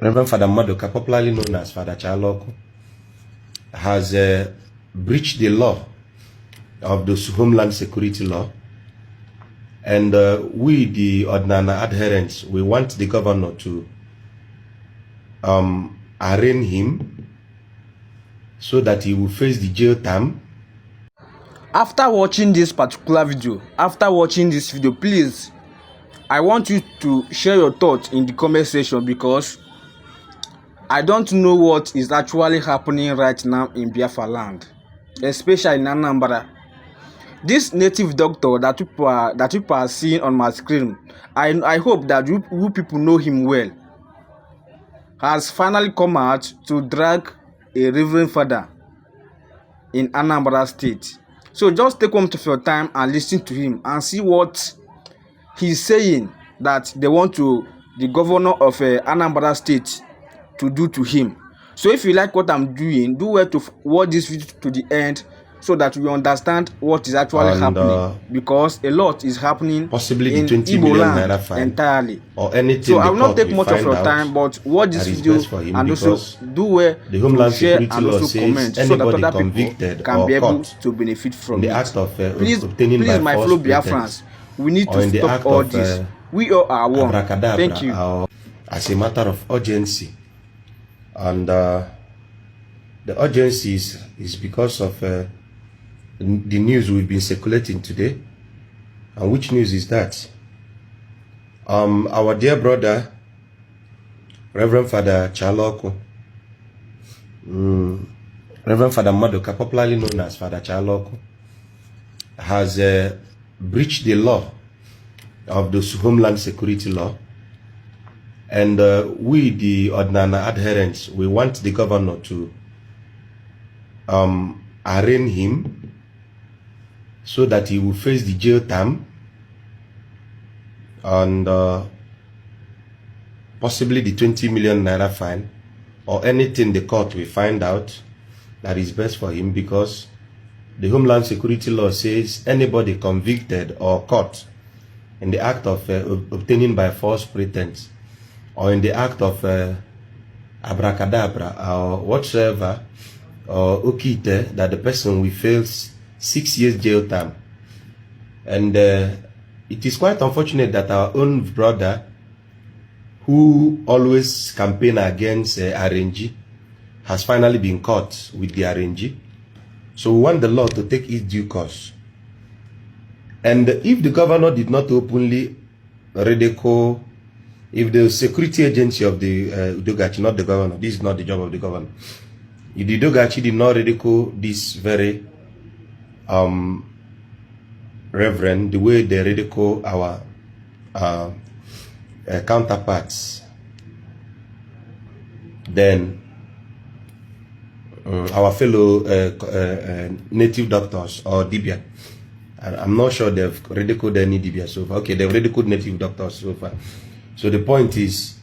Reverend Father Madoka, popularly known as Father Chaloko, has breached the law of the Homeland Security Law. And we, the Ordinana adherents, we want the governor to arraign him so that he will face the jail term. After watching this particular video, please, I want you to share your thoughts in the comment section, because I don't know what is actually happening right now in Biafra land, especially in Anambra. This native doctor that people are seeing on my screen, I hope that you people know him well, has finally come out to drag a reverend father in Anambra State. So just take one of your time and listen to him and see what he's saying that they want the governor of Anambra State to do to him. So if you like what I'm doing, do well to watch this video to the end so that you understand what is actually happening, because a lot is happening, possibly in the 20 Igbo million land naira fine entirely. Or anything. So I will not take much of your time, but watch this video and also do well to share and also comment so that other people can be able to benefit from it. Please, my fellow Biafrans, we need to stop all this. We all are one. Thank you. As a matter of urgency, and the urgency is because of the news we've been circulating today. And which news is that? Our dear brother, Reverend Father Chaloko, Reverend Father Madoka, popularly known as Father Chaloko, has breached the law of the Homeland Security Law. And we, the Ordinana adherents, we want the governor to arraign him so that he will face the jail term and possibly the 20 million naira fine, or anything the court will find out that is best for him, because the Homeland Security Law says anybody convicted or caught in the act of obtaining by false pretense, or in the act of abracadabra or whatsoever, or okite, that the person will face 6 years jail term. And it is quite unfortunate that our own brother, who always campaign against RNG, has finally been caught with the RNG. So we want the law to take its due course. And if the governor did not openly ridicule, if the security agency of the Udogachi, not the governor, this is not the job of the governor, if the Udogachi did not ridicule this very reverend the way they ridicule our counterparts, then our fellow native doctors or Dibia, I'm not sure they've ridiculed any Dibia so far. Okay, they've ridiculed native doctors so far. So the point is,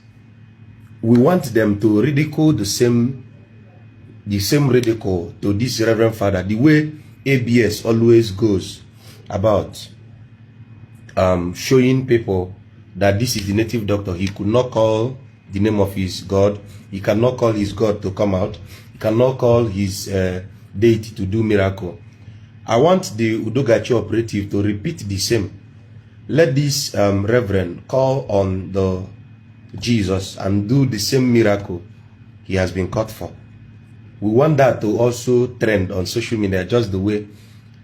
we want them to ridicule the same ridicule to this Reverend Father, the way ABS always goes about showing people that this is the native doctor. He could not call the name of his God. He cannot call his God to come out. He cannot call his deity to do miracle. I want the Udogachi operative to repeat the same. Let this reverend call on the Jesus and do the same miracle he has been caught for. We want that to also trend on social media, just the way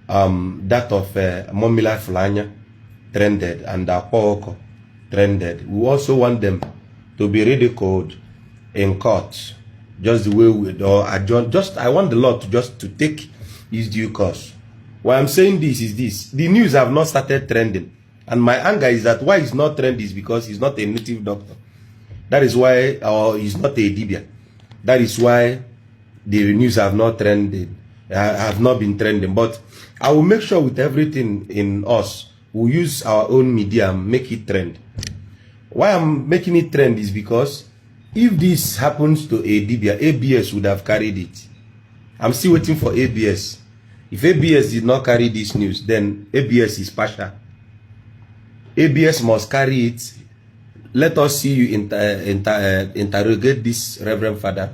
that of Momila Fulanya trended and Apoko trended. We also want them to be ridiculed in court, just the way we, or I want the law to take its due course. Why I'm saying this is this: the news have not started trending, and my anger is that why it's not trending is because he's not a native doctor. That is why, or he's not a Dibia. That is why the news have not trended, have not been trending. But I will make sure with everything in us, we'll use our own media and make it trend. Why I'm making it trend is because if this happens to a Dibia, ABS would have carried it. I'm still waiting for ABS. If ABS did not carry this news, then ABS is partial. ABS must carry it let us see you interrogate this Reverend Father.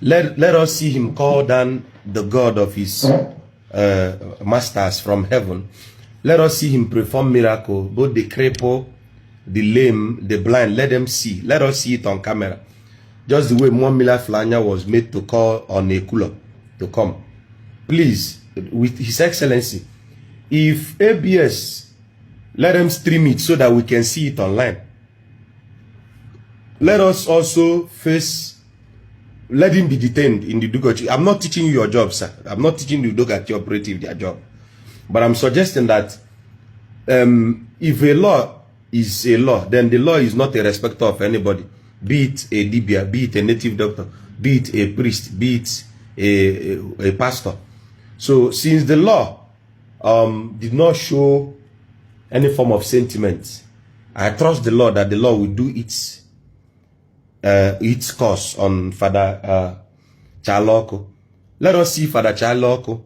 Let us see him call down the God of his masters from heaven. Let us see him perform miracle, both the cripple, the lame, the blind. Let them see. Let us see it on camera. Just the way Mwamila Flanya was made to call on a cooler to come. Please, with His Excellency, if ABS, let them stream it so that we can see it online. Let us also face, let him be detained in the Dugochi. I'm not teaching you your job, sir. I'm not teaching the Dugochi operative their job. But I'm suggesting that if a law is a law, then the law is not a respecter of anybody. Be it a Dibia, be it a native doctor, be it a priest, be it a pastor. So since the law did not show any form of sentiment, I trust the Lord that the law will do its course on Father Chaloko. Let us see Father Chaloko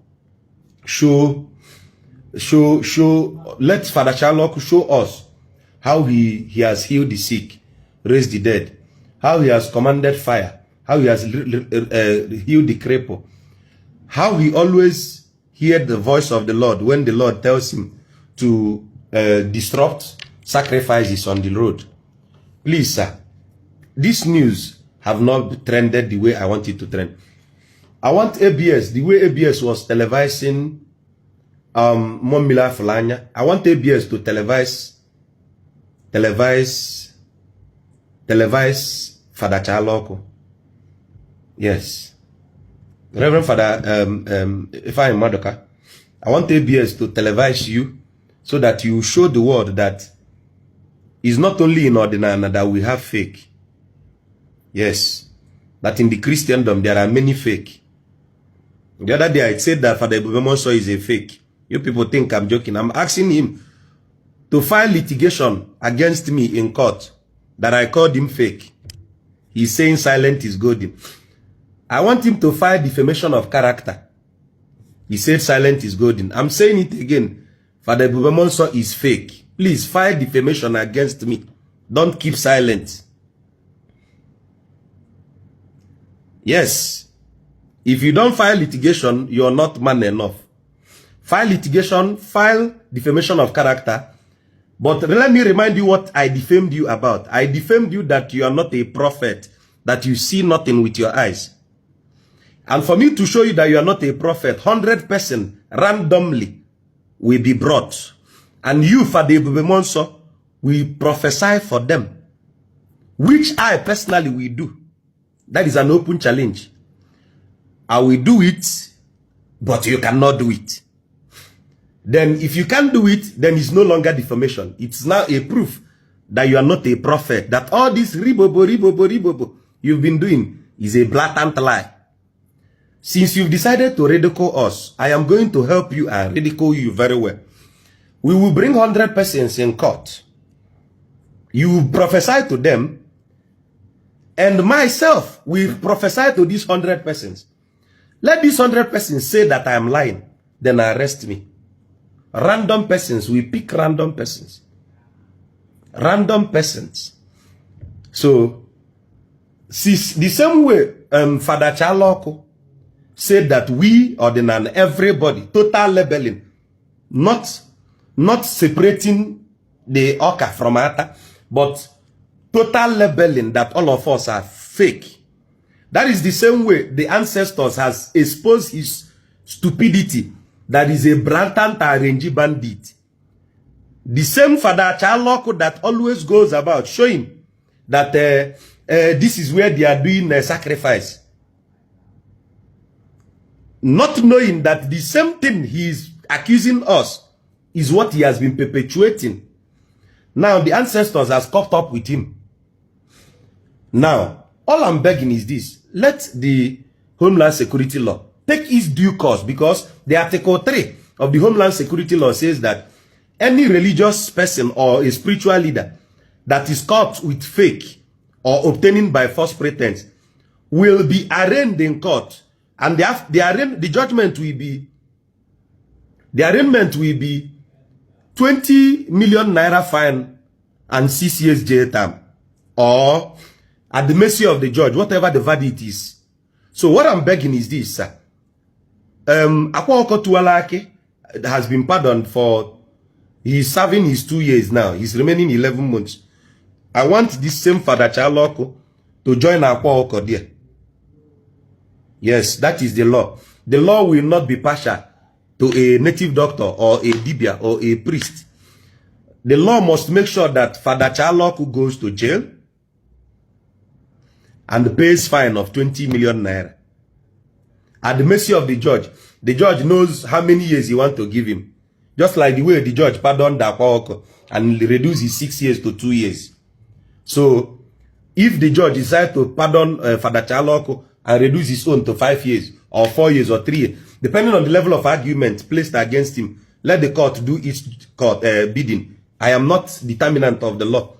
let Father Chaloko show us how he has healed the sick, raised the dead, how he has commanded fire, how he has healed the cripple, how he always heard the voice of the Lord when the Lord tells him to disrupt sacrifices on the road. Please, sir, this news have not trended the way I want it to trend. I want ABS, the way ABS was televising Momila Fulanya. I want ABS to televise Father Chaloko. Yes. Reverend Father if I am Madoka, I want ABS to televise you so that you show the world that it's not only in Ordinana that we have fake. Yes. That in the Christendom there are many fake. The other day I said that Father Ibubemonso is a fake. You people think I'm joking. I'm asking him to file litigation against me in court that I called him fake. He's saying silent is golden. I want him to file defamation of character. He said silent is golden. I'm saying it again. Father Ibubemonso is fake. Please file defamation against me. Don't keep silent. Yes. If you don't file litigation, you're not man enough. File litigation, file defamation of character. But let me remind you what I defamed you about. I defamed you that you are not a prophet, that you see nothing with your eyes. And for me to show you that you are not a prophet, 100% randomly will be brought. And you, Father Ibubemonso, will prophesy for them. Which I personally will do. That is an open challenge. I will do it, but you cannot do it. Then if you can't do it, then it's no longer defamation. It's now a proof that you are not a prophet. That all this ribobo you've been doing is a blatant lie. Since you've decided to ridicule us, I am going to help you and ridicule you very well. We will bring 100 persons in court. You will prophesy to them, and myself will prophesy to these 100 persons. Let these 100 persons say that I am lying, then arrest me. Random persons, we pick random persons. Random persons. So, the same way Father Chaloko said that we, Ordinary, everybody, total labeling, not separating the Oka from Ata, but total labeling that all of us are fake. That is the same way the ancestors has exposed his stupidity. That is a blatant RNG bandit. The same Father Chaloko that always goes about showing that this is where they are doing a sacrifice. Not knowing that the same thing he is accusing us is what he has been perpetuating. Now the ancestors has caught up with him. Now, all I'm begging is this. Let the Homeland Security Law take its due course, because the Article 3 of the Homeland Security Law says that any religious person or a spiritual leader that is caught with fake or obtaining by false pretense will be arraigned in court, and the judgment will be, the arraignment will be 20 million naira fine and 6 years jail term, or at the mercy of the judge, whatever the verdict is. So what I'm begging is this, sir. Akwaoko Tualake has been pardoned for, he's serving his 2 years now. He's remaining 11 months. I want this same Father Chaloko to join Akwaoko there. Yes, that is the law. The law will not be partial to a native doctor or a dibia or a priest. The law must make sure that Father Chaloko goes to jail and pays fine of 20 million naira. At the mercy of the judge knows how many years he wants to give him. Just like the way the judge pardoned Akwaoko and reduced his 6 years to 2 years. So, if the judge decides to pardon Father Chaloko and reduce his own to 5 years, or 4 years, or 3 years, depending on the level of argument placed against him, let the court do its court bidding. I am not determinant of the law,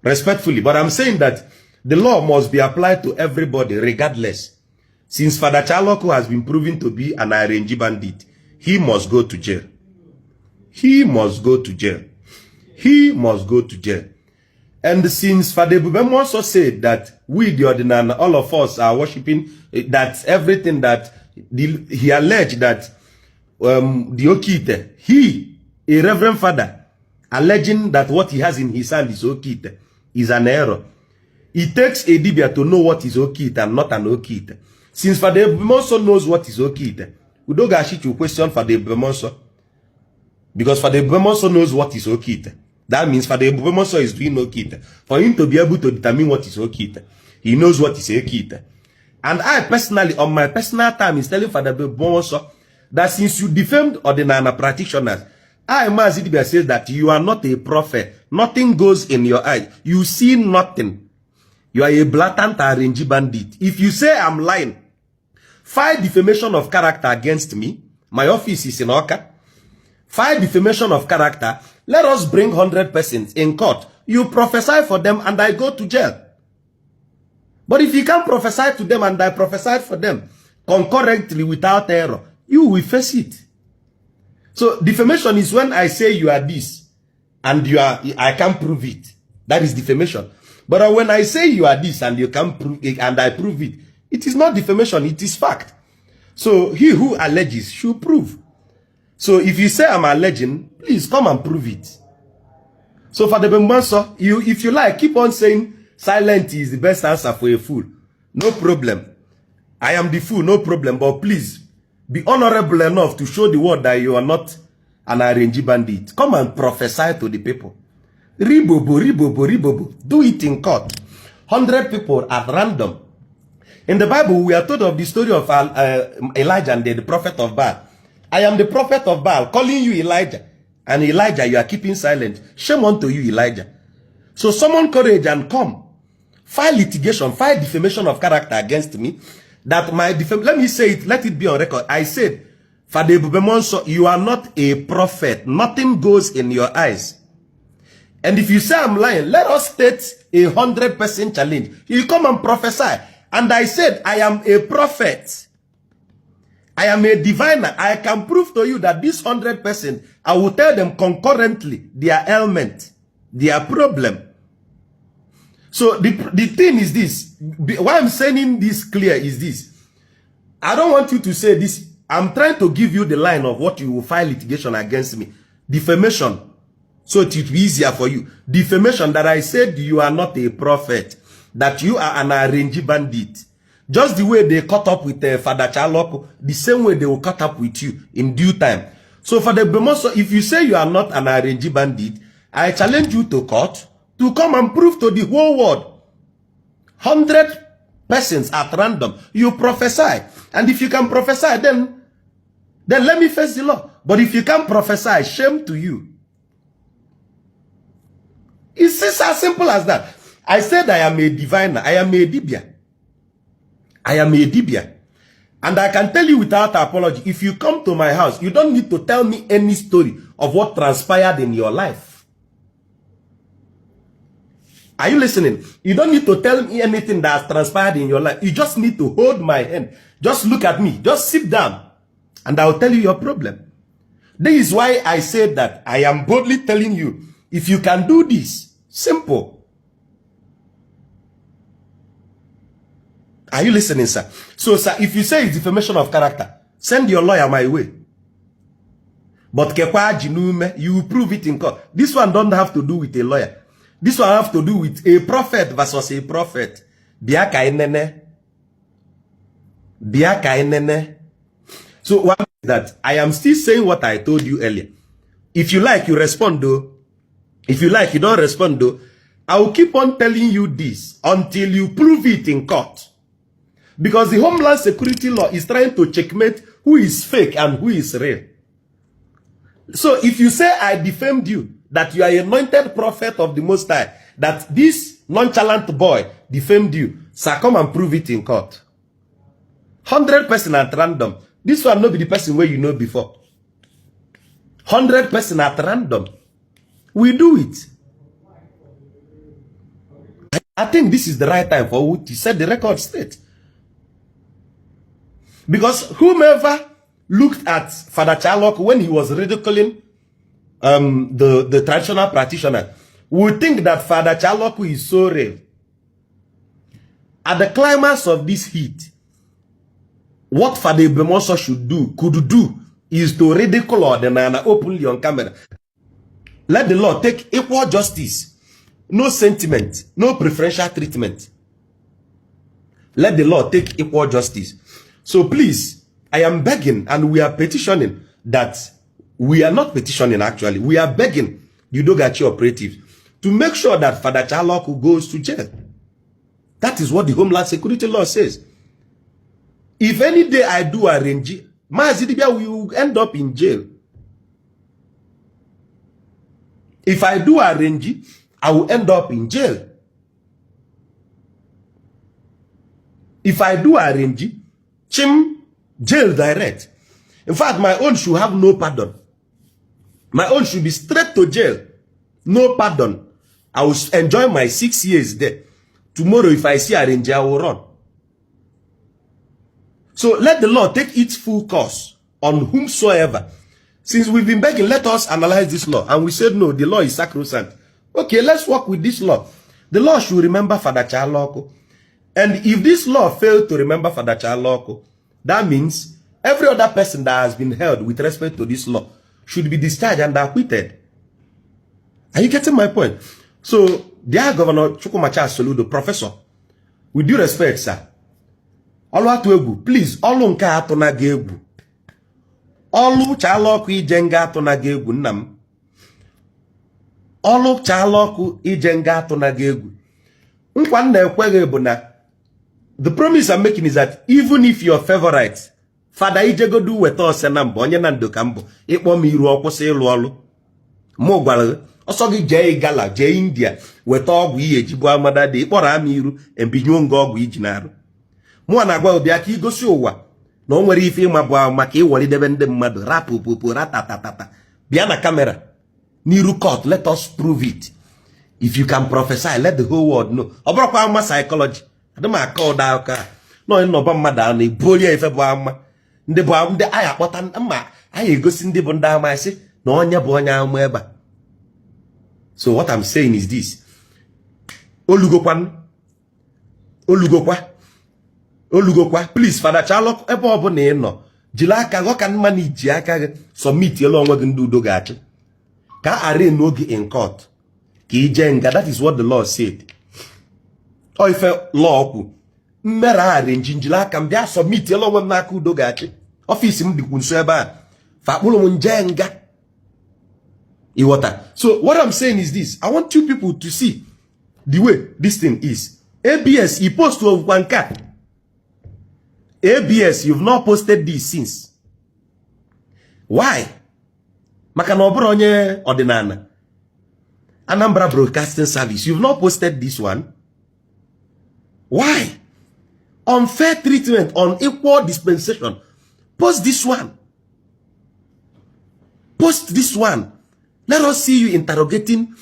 respectfully, but I'm saying that the law must be applied to everybody regardless. Since Father Chaloko has been proven to be an RNG bandit, he must go to jail. He must go to jail. He must go to jail. And since Father Bubem also said that we, the ordinary, all of us are worshipping, that everything that he alleged that the Okite, he, a reverend father, alleging that what he has in his hand is Okite, is an error. It takes a dibia to know what is Okite and not an Okite. Since Father Bubem also knows what is Okite, we don't get to question Father Bubem also. Because Father Bubem also knows what is Okite. That means Father Bubemonso is doing Okite. For him to be able to determine what is Okite, he knows what is Okite. And I personally, on my personal time, is telling Father Bubemonso that since you defamed ordinary practitioners, I, Mazidibia, says that you are not a prophet. Nothing goes in your eyes. You see nothing. You are a blatant RNG bandit. If you say I'm lying, file defamation of character against me. My office is in Oka. File defamation of character. Let us bring 100 persons in court. You prophesy for them and I go to jail. But if you can't prophesy to them and I prophesy for them concurrently without error, you will face it. So defamation is when I say you are this and you are, I can't prove it. That is defamation. But when I say you are this and you can't prove it and I prove it, it is not defamation, it is fact. So he who alleges should prove. So if you say I'm alleging, please come and prove it. So for the Bembanso, if you like, keep on saying silent is the best answer for a fool. No problem. I am the fool, no problem. But please, be honorable enough to show the world that you are not an RNG bandit. Come and prophesy to the people. Ribobo, ribobo, ribobo. Do it in court. 100 people at random. In the Bible, we are told of the story of Elijah and the prophet of Baal. I am the prophet of Baal, calling you Elijah. And Elijah, you are keeping silent. Shame unto you, Elijah. So summon courage and come. File litigation, file defamation of character against me. That my let me say it, let it be on record. I said, Father Bubemonso, you are not a prophet. Nothing goes in your eyes. And if you say I'm lying, let us state a 100% challenge. You come and prophesy. And I said, I am a prophet. I am a diviner. I can prove to you that this 100%, I will tell them concurrently their ailment, their problem. So the thing is this. Why I'm saying this clear is this. I don't want you to say this. I'm trying to give you the line of what you will file litigation against me. Defamation. So it will be easier for you. Defamation that I said you are not a prophet. That you are an RNG bandit. Just the way they caught up with Father Chaloko, the same way they will cut up with you in due time. So for the Bemoso, if you say you are not an RNG bandit, I challenge you to court to come and prove to the whole world. 100 persons at random, you prophesy. And if you can prophesy, then let me face the law. But if you can't prophesy, shame to you. It's as simple as that. I said I am a diviner. I am a dibia. I am a dibia. And I can tell you without apology, if you come to my house, you don't need to tell me any story of what transpired in your life. Are you listening? You don't need to tell me anything that has transpired in your life. You just need to hold my hand. Just look at me. Just sit down. And I'll tell you your problem. This is why I said that I am boldly telling you, if you can do this, simple. Are you listening, sir? So, sir, if you say it's defamation of character, send your lawyer my way. But you prove it in court. This one don't have to do with a lawyer. This one have to do with a prophet versus a prophet. Biaka inene. Biaka inene. So one is that I am still saying what I told you earlier. If you like, you respond though. If you like, you don't respond though. I will keep on telling you this until you prove it in court. Because the Homeland Security law is trying to checkmate who is fake and who is real. So if you say I defamed you, that you are an anointed prophet of the Most High, that this nonchalant boy defamed you, sir, come and prove it in court. 100% at random. This one not be the person where you know before. 100% at random. We do it. I think this is the right time for you to set the record straight. Because whomever looked at Father Charlock when he was ridiculing the traditional practitioner would think that Father Charlock is so real. At the climax of this heat, what Father Ibemoso could do is to ridicule Ordinana openly on camera. Let the law take equal justice. No sentiment, no preferential treatment. Let the law take equal justice. So please, I am begging and we are petitioning that, we are not petitioning actually, we are begging the Udogachi operatives to make sure that Father Charlock goes to jail. That is what the Homeland Security law says. If any day I do arrange, Mazidibia will end up in jail. If I do arrange, I will end up in jail. If I do arrange, jail direct. In fact, my own should have no pardon. My own should be straight to jail. No pardon. I will enjoy my 6 years there. Tomorrow, if I see arrange, I will run. So let the law take its full course on whomsoever. Since we've been begging, let us analyze this law. And we said, no, the law is sacrosanct. Okay, let's work with this law. The law should remember Father Charlock. And if this law failed to remember Father Charlock, that means every other person that has been held with respect to this law should be discharged and acquitted. Are you getting my point? So, dear Governor Chukwumacha Soludo, Professor, with due respect, sir, please, olu nke atuna gegwu. Olu Charlock ijenga atuna gegwu nnam. Olu Charlock ijenga atuna gegwu. Nkwa nna ekwege bụ na the promise I'm making is that even if your favorite, Father Ijegodu weta osenambo, onye na ndokambo, ikpo m iru okwusi ilu olu. Mo gwara, oso gi jee Gala, jee India, weta ogwu ihe jibu amada de, ikporo am iru, embinyo nga ogwu ijinaru. Mwa na gwa obi aka igosi ụwa na o nwere ife ịma bụ maka iwalidebe ndị mmadụ rapụ popo ratatatata bịa na kamera n'iru court. Let us prove it. If you can prophesy, let the whole world know. Ọ bụrụkwa ama psychology adịm aka ụda aka nọ nnọba mmadụ a na-ebuolie ife bụ ama ndị bụ ndị anyị akpọta mma anyị egosi ndị bụ ndị ama isi na onye bụ onye ama ebe. So what I'm saying is this. Olugokwa, please, Father Charlock, ebe ọ bụ na ị nọ, jiri aka gọ ka mma na iji aka gị submit elu onwe gị ndị Udogachi ka array n'oge in court ka ije nga. That is what the law said. O ife law kwu mmere arrange njiri aka m bịa submit elu onwe m n'aka Udogachi. Office m dịkwu nso ebe a fakpụrụ m nje nga iwota. So what I'm saying is this. I want you people to see the way this thing is. ABS, he post to Wanka. ABS, you've not posted this since. Why? Maka na oburo onye ordinana. Anambra Broadcasting Service, you've not posted this one. Why? Unfair treatment, unequal dispensation. Post this one. Post this one. Let us see you interrogating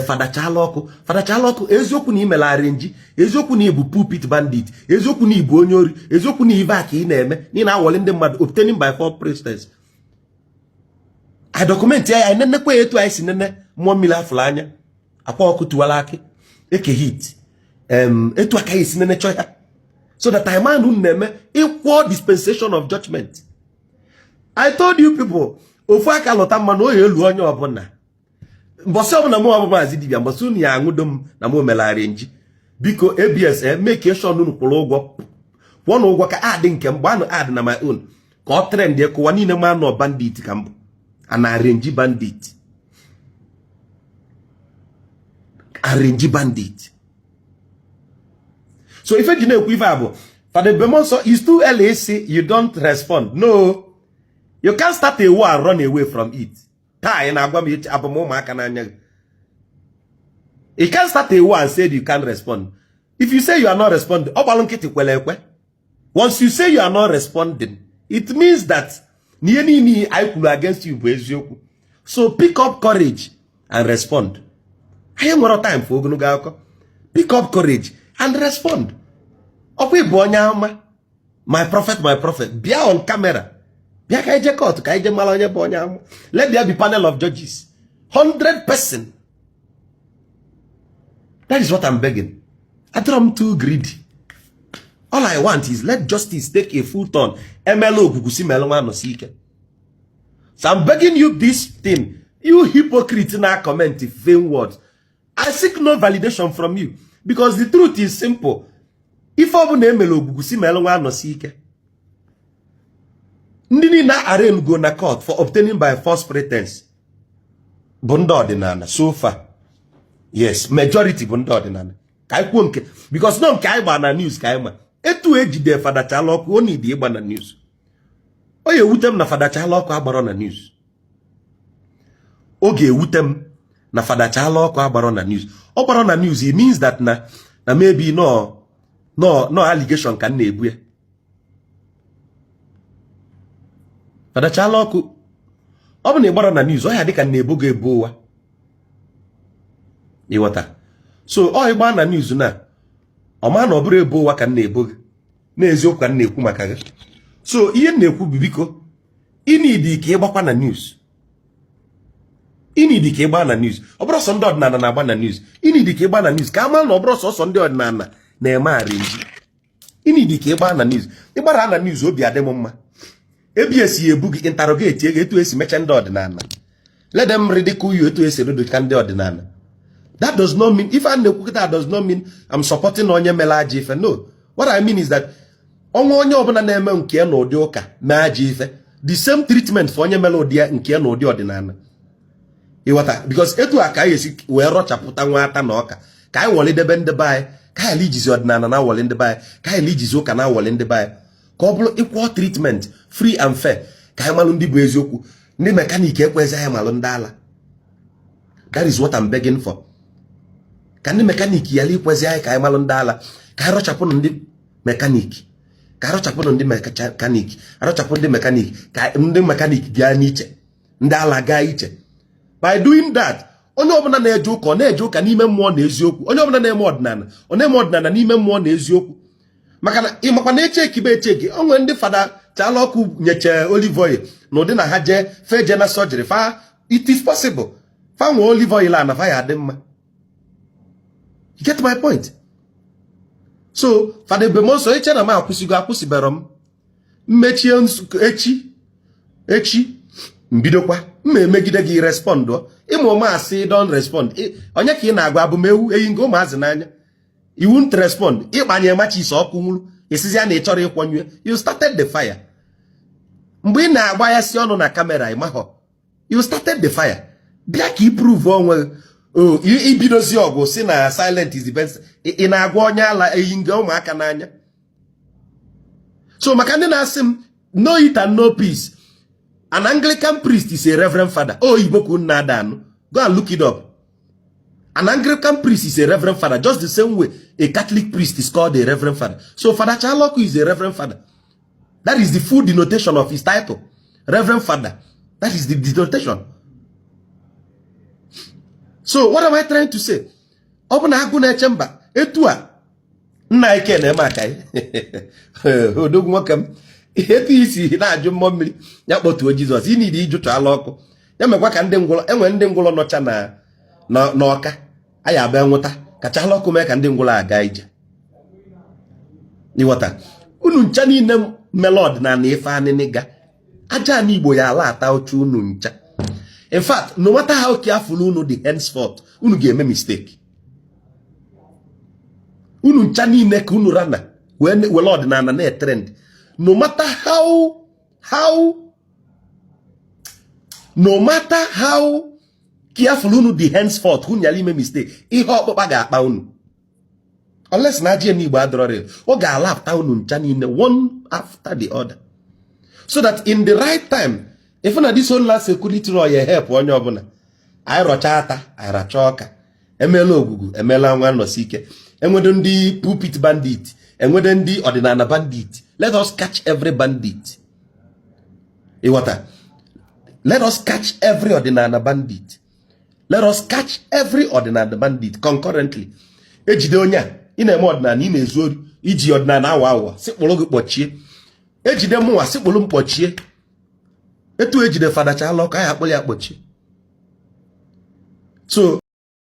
Father Charlock. Father Charlock, eziokwu ni email arrange, eziokwu ni ibu pulpit bandit, eziokwu ni ibu onyori, eziokwu ni ibe aka ị na-eme, ni na awole ndị mmadụ obtaining by false pretense. I document ya I nene kwa etu I si nene mmụọ mmiri afụrụ anya akwa ọkụ tuwala akị eke hit etu aka isi nene chọ ya so that I man neme equal dispensation of judgment. I told you people ofu aka lọta mmanụ ohe elu onye ọbụla mbọsị ọbụla mụ ọbụla maazị dibịa mbọsị unu ya aṅụdo m na mụ melarị nji biko ABS make sure unu kwụrụ ụgwọ kwụọ na ụgwọ ka adị nke mgbe anụ adị na my own ka ọ trend kụwa niile ma nọ bandit ka mbụ an arrange bandit so if you know Quiver Father Bemonso is too LAC you don't respond. No, you can't start a war and run away from it. You can't start a war and say you can't respond. If you say you are not responding, once you say you are not responding, it means that I could against you. So pick up courage and respond. I have more time for pick up courage and respond. My prophet, be on camera. Let there be panel of judges. 100%. That is what I'm begging. I think I'm too greedy. All I want is let justice take a full turn. So I'm begging you this thing. You hypocrite now comment vain words. I seek no validation from you. Because the truth is simple. If I Ndini na arem go na court for obtaining by false pretense. Bunda ordinana so far. Yes, majority bunda ordinana. Because no kai ba na news kai ma. Etu ejide Fada Chaloku oni di ba na news. Oye wutem na Fada Chaloku agbaro na news. Oge wutem na Fada Chaloku agbaro na news. Ogbaro na news it means that na maybe no allegation can na ebu ya. Fada Chaloku obu na igbaro na news o ya dika na ebo go ebo wa. Iwata. So o igba na news na o ma na oburu ebo wa kan na ebo na eziokwu kan na ekwu maka gị. So ihe na ekwu bibiko inidi ka igbakwa na news. Inidi ka igba na news. Oburu so ndị ọdịnala na agba na news. Inidi ka igba na news ka ama na oburu so ndị ọdịnala na eme arrange. Inidi ka igba na news. Igbara na news obi adị m mma. ABS ebu gị interrogate ego etu esi mecha ndị ọdịnala. Let them ridicule you etu esi ridicule ndị ọdịnala. That does not mean, if I know that does not mean I'm supporting onye melaji ife. No. What I mean is that onye ọbụla na-eme nke na ụdị ụka meaji ife. The same treatment for onye melodia nke na ụdị ọdịnala. Iwata, because etu aka yesi wee rochapụta nwa ata na ọka. Ka anyị wọle debe ndị baị, ka anyị lijizi ọdịnala na wọle ndị baị, ka anyị lijizi ụka na wọle ndị baị. Ka ọ bụrụ equal treatment, free and fair. Ka anyị malụ ndị bụ eziokwu. Ndị mekanik ekwezi anyị malụ ndị ala. That is what I'm begging for. Ka ndị mekanik yali ikwezi anyị ka anyị malụ ndị ala. Ka anyị rochapụnụ ndị mekanik. Ka anyị rochapụnụ ndị mekanik. Rochapụ ndị mekanik. Ka ndị mekanik gaa n'iche. Ndị ala gaa iche. By doing that, onye ọbụla na-eje ụka ọ na-eje ụka n'ime mmụọ na eziokwu. Onye ọbụla na-eme ọdịnala ọ na-eme ọdịnala n'ime mmụọ na eziokwu. Maka na ịmakwa na echekibe echeki onwe ndị Fada Chaloku nyeche olive oil na ụdị na ha jee feje na surgery fa it is possible fa nwe olive oil a na fa ya dị mma. You get my point? So Fada Bemonso eche na m akwụsịgo akwụsịbero m mmechie echi mbidokwa mma emegide gị respond ịmụ masị don't respond onye ka ị na-agwa abụmewu eyi ngo ụmụazị n'anya you won't respond ịkpanye machis ọkụ nwụrụ esizi a na ịchọrọ ịkwanyụ you started the fire mgbe ị na-agba ya si ọnụ na kamera ịmahọ you started the fire bịa ka ị prove onwe ibidozi ọgụ si na silent is the best ị na-agwa onye ala eyi ngo ụmụaka n'anya. So maka ndị na-asị m no it and no peace. An Anglican priest is a reverend father. Oh, Iboku Nadano. Go and look it up. An Anglican priest is a reverend father. Just the same way a Catholic priest is called a reverend father. So Fada Chaloku is a reverend father. That is the full denotation of his title. Reverend father. That is the denotation. So what am I trying to say? Open Aguna chamber. Etua. Naike Nemakai. Odogwakam. Etu isi na-ajụ mmụọ mmiri ya kpọtuo Jizọs ị need ịjụ Chaloku ya mekwa ka ndị ngwụlọ enwe ndị ngwụlọ nọcha na n'ọka anyị abịa nwụta kachala ọkụ mee ka ndị ngwụlọ aga ije ịghọta unu ncha niile mere ọdịnala ife anịnịga aja ana Igbo ya ala ata ochu unu ncha. In fact, no matter how careful unu dị henceforth, unu ga-eme mistake. Unu ncha niile ka unu rana wele ọdịnala na trend. No matter how careful unu dị henceforth, unu yala ime mistake. Ihe ọkpụkpa ga-akpa unu. Unless na ajị Igbo adọrọ ọ ga-alapụta unu ncha niile one after the other. So that in the right time, if na this one last security law ya help onye ọbụla, anyị rọcha ata, anyị racha ọka, emela ogugu, emela nwa nọsi ike, enwedo ndị pulpit bandit, enwedo ndị ọdịnala bandit. Let us catch every bandit. Iwata. Let us catch every ọdịnala bandit. Let us catch every ọdịnala bandit concurrently. Ejide onye a, ị na-eme ọdịnala, ị na-ezu ori, iji ọdịnala awa sikpụrụ gị kpọchie. Ejide mụnwa sikpụrụ mkpọchie. Etu ejide fada chala ọka ya akpụrụ ya kpọchie. So